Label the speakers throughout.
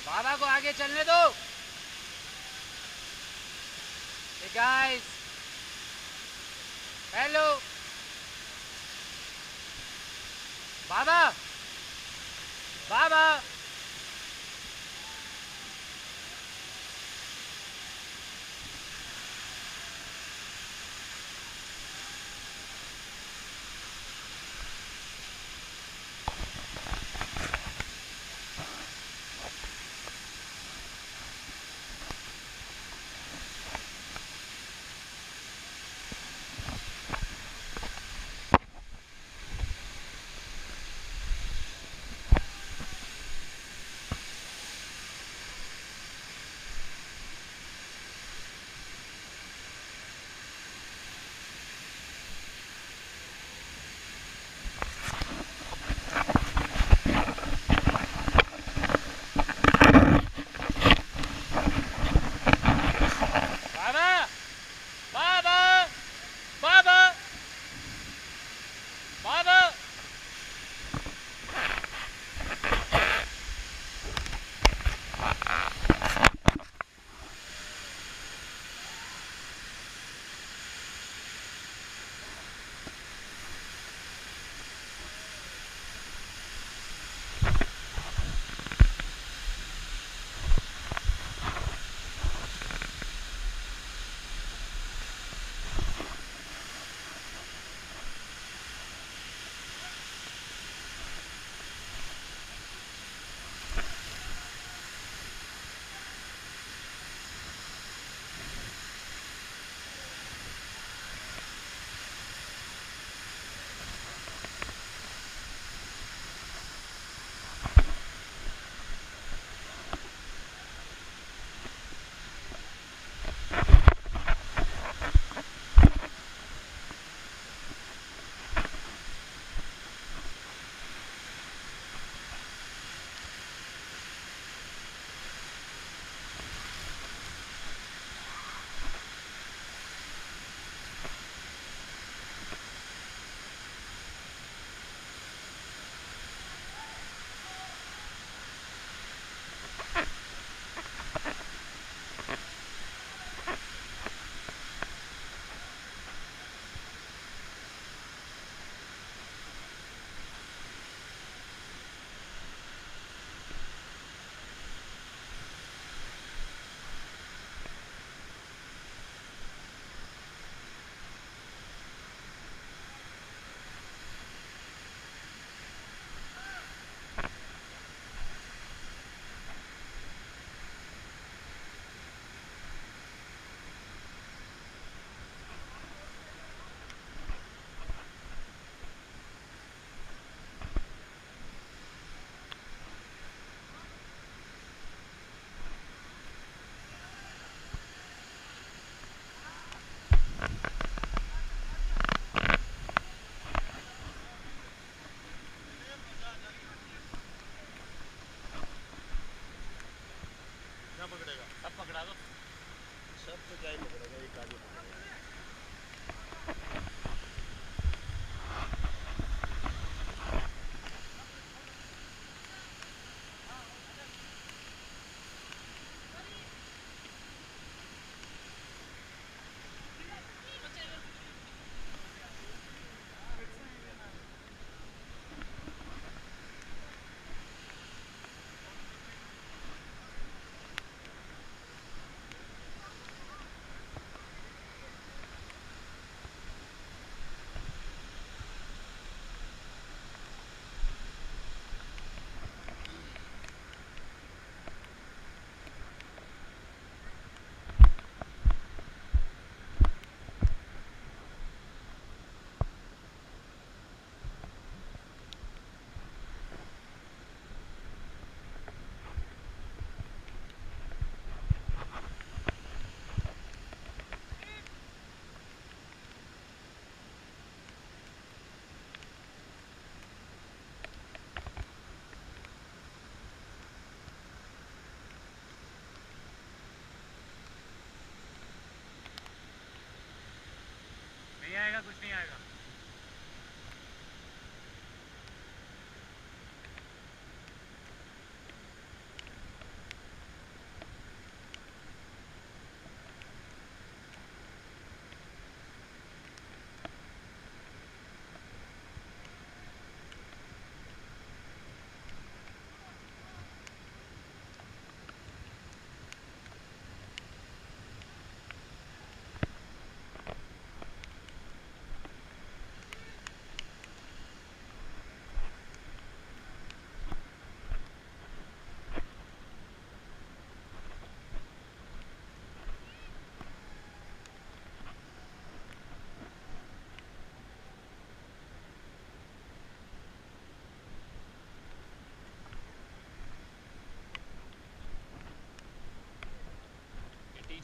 Speaker 1: बाबा को आगे चलने दो। Hey guys, हेलो बाबा, बाबा।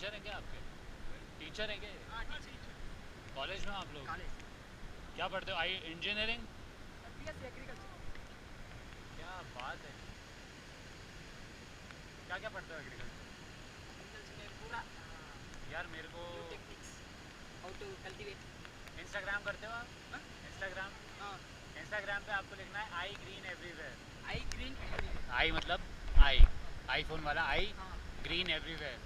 Speaker 2: टीचर है क्या आपके? टीचर है क्या? कॉलेज में आप लोग क्या पढ़ते हो? आई इंजीनियरिंग? क्या बात है, क्या क्या पढ़ते हो एग्रीकल्चर? यार मेरे को इंस्टाग्राम करते हो आप? इंस्टाग्राम, इंस्टाग्राम पे आपको लिखना है आई ग्रीन एवरीवेयर। आई मतलब आई, आईफोन वाला आई, ग्रीन एवरीवेयर।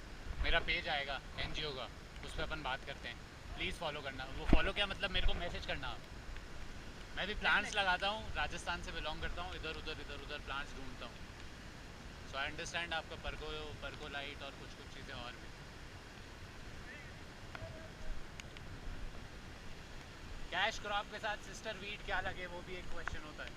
Speaker 2: मेरा पेज आएगा एनजीओ का, उस पर अपन बात करते हैं। प्लीज़ फॉलो करना। वो फॉलो क्या मतलब, मेरे को मैसेज करना आप। मैं भी प्लांट्स लगाता हूँ, राजस्थान से बिलोंग करता हूँ, इधर उधर प्लांट्स ढूंढता हूँ। सो आई अंडरस्टैंड आपका परकोलाइट और कुछ कुछ चीज़ें और भी। कैश क्रॉप के साथ सिस्टर वीट क्या लगे, वो भी एक क्वेश्चन होता है।